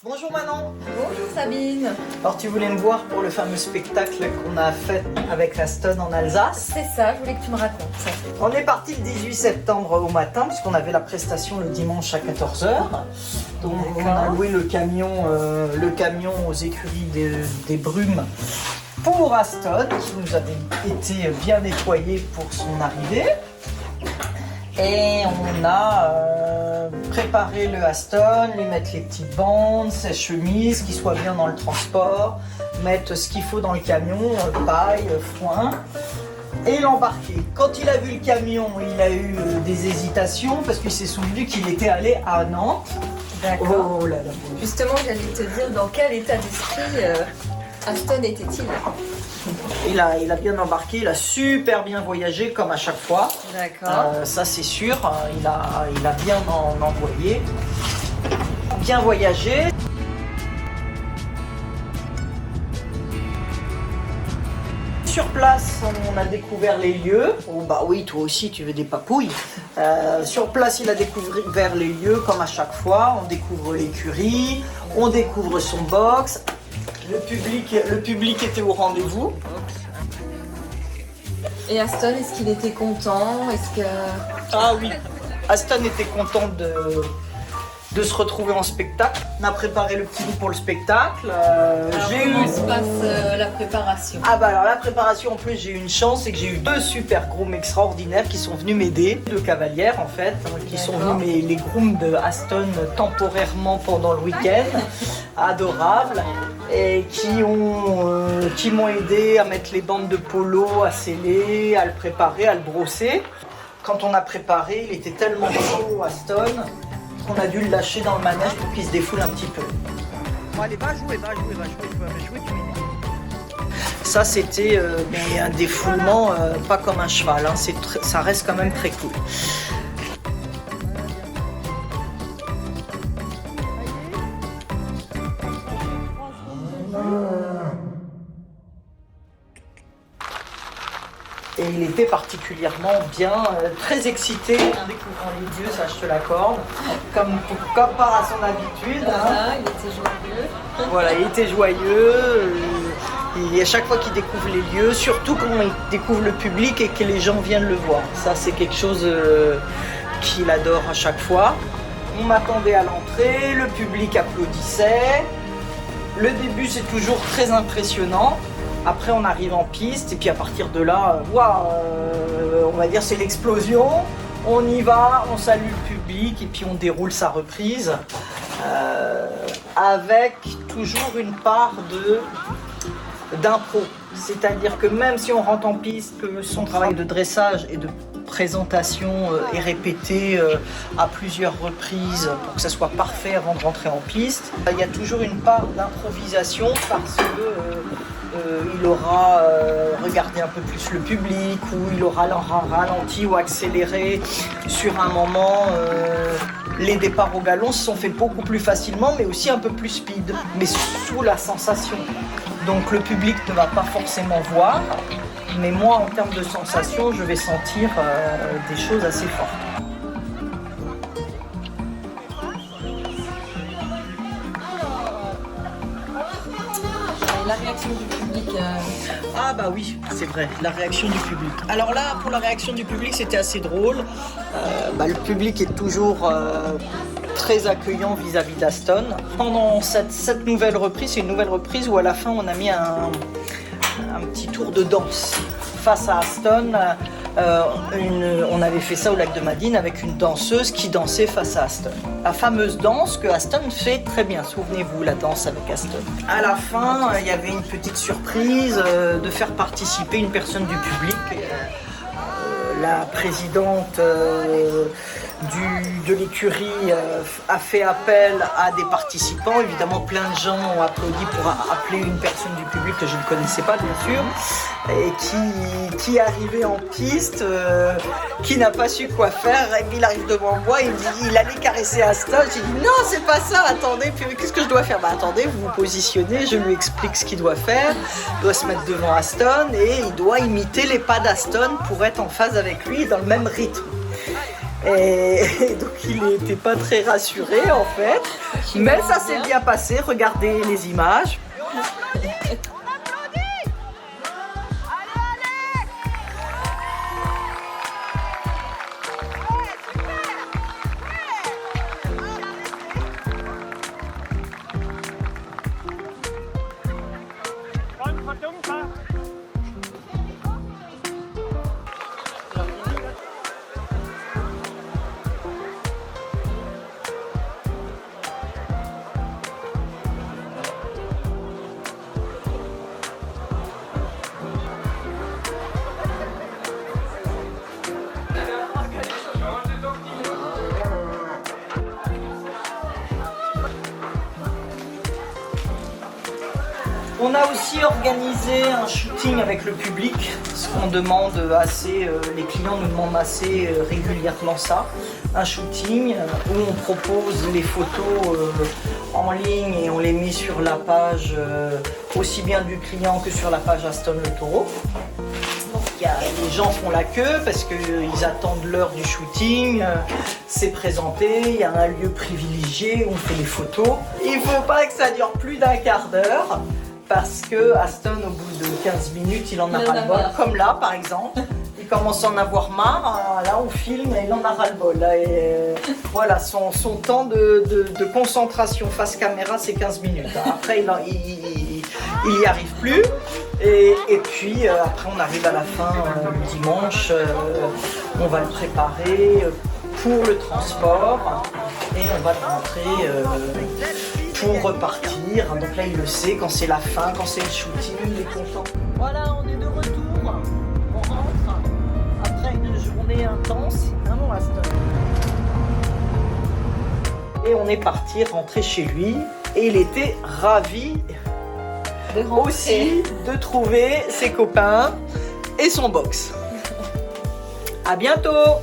Bonjour Manon. Bonjour Sabine. Alors tu voulais me voir pour le fameux spectacle qu'on a fait avec Aston en Alsace. C'est ça, je voulais que tu me racontes ça. On est parti le 18 septembre au matin puisqu'on avait la prestation le dimanche à 14 h. Donc on a loué le camion aux écuries des Brumes pour Aston qui nous avait été bien nettoyé pour son arrivée. Et on a préparé le Aston, lui mettre les petites bandes, ses chemises, qu'il soit bien dans le transport, mettre ce qu'il faut dans le camion, paille, foin, et l'embarquer. Quand il a vu le camion, il a eu des hésitations parce qu'il s'est souvenu qu'il était allé à Nantes. D'accord. Oh là là. Justement, j'allais te dire dans quel état d'esprit Aston était-il. Il a bien embarqué, il a super bien voyagé comme à chaque fois. D'accord. Ça c'est sûr, il a bien envoyé, bien voyagé. Sur place, on a découvert les lieux. Oh bah oui, toi aussi tu veux des papouilles. Sur place, il a découvert les lieux comme à chaque fois. On découvre l'écurie, on découvre son box. Le public était au rendez-vous. Et Aston, est-ce qu'il était content? Ah oui, Aston était content de se retrouver en spectacle. On a préparé le petit bout pour le spectacle. Comment se passe la préparation? Ah bah alors la préparation, en plus j'ai eu une chance, c'est que j'ai eu deux super grooms extraordinaires qui sont venus m'aider, deux cavalières en fait, qui sont venus les grooms de Aston temporairement pendant le week-end, adorables, et qui m'ont aidé à mettre les bandes de polo, à sceller, à le préparer, à le brosser. Quand on a préparé, il était tellement chaud Aston qu'on a dû le lâcher dans le manège pour qu'il se défoule un petit peu. Bon allez, va jouer, tu m'aides. Ça c'était un défoulement pas comme un cheval, hein. Ça reste quand même très cool. Et il était particulièrement bien, très excité en découvrant les lieux, ça je te l'accorde, comme par à son habitude. Voilà, il était joyeux. Voilà, il était joyeux. Et à chaque fois qu'il découvre les lieux, surtout quand il découvre le public et que les gens viennent le voir. Ça c'est quelque chose qu'il adore à chaque fois. On m'attendait à l'entrée, le public applaudissait. Le début c'est toujours très impressionnant. Après on arrive en piste et puis à partir de là, on va dire c'est l'explosion. On y va, on salue le public et puis on déroule sa reprise avec toujours une part d'impro. C'est-à-dire que même si on rentre en piste, que son travail de dressage et de présentation est répété à plusieurs reprises pour que ça soit parfait avant de rentrer en piste, il y a toujours une part d'improvisation parce que il aura regardé un peu plus le public ou il aura ralenti ou accéléré sur un moment. Les départs au galon se sont faits beaucoup plus facilement mais aussi un peu plus speed, mais sous la sensation. Donc le public ne va pas forcément voir, mais moi en termes de sensation, je vais sentir des choses assez fortes. Et la réaction du public Ah bah oui, c'est vrai, la réaction du public. Alors là, pour la réaction du public, c'était assez drôle. Le public est toujours très accueillant vis-à-vis d'Aston. Pendant cette nouvelle reprise, c'est une nouvelle reprise où à la fin, on a mis un petit tour de danse face à Aston. On avait fait ça au lac de Madine avec une danseuse qui dansait face à Aston. La fameuse danse que Aston fait très bien, souvenez-vous, la danse avec Aston. À la fin, il y avait une petite surprise de faire participer une personne du public, la présidente de l'écurie a fait appel à des participants. Évidemment, plein de gens ont applaudi pour appeler une personne du public que je ne connaissais pas, bien sûr, et qui arrivait en piste, qui n'a pas su quoi faire. Et puis il arrive devant moi, il me dit il allait caresser Aston. J'ai dit non, c'est pas ça, attendez, puis qu'est-ce que je dois faire? Attendez, vous vous positionnez, je lui explique ce qu'il doit faire. Il doit se mettre devant Aston et il doit imiter les pas d'Aston pour être en phase avec lui dans le même rythme. Et donc il n'était pas très rassuré en fait. Mais ça s'est bien passé, regardez les images. On a aussi organisé un shooting avec le public, ce qu'on demande assez, les clients nous demandent assez régulièrement ça. Un shooting où on propose les photos en ligne et on les met sur la page aussi bien du client que sur la page Aston Le Taureau. Donc les gens font la queue parce qu'ils attendent l'heure du shooting, c'est présenté, il y a un lieu privilégié où on fait les photos. Il ne faut pas que ça dure plus d'un quart d'heure. Parce que Aston, au bout de 15 minutes, il en a ras-le-bol. Comme là, par exemple. Il commence à en avoir marre. Là, on filme et il en a ras-le-bol. Voilà, son temps de concentration face caméra, c'est 15 minutes. Après, il n'y arrive plus. Et puis, après, on arrive à la fin, le dimanche. On va le préparer pour le transport. Et on va le rentrer pour repartir. Donc là, il le sait, quand c'est la fin, quand c'est le shooting, il est content. Voilà, on est de retour. On rentre après une journée intense. Mon Aston. Et on est parti rentrer chez lui. Et il était ravi aussi de trouver ses copains et son box. À bientôt!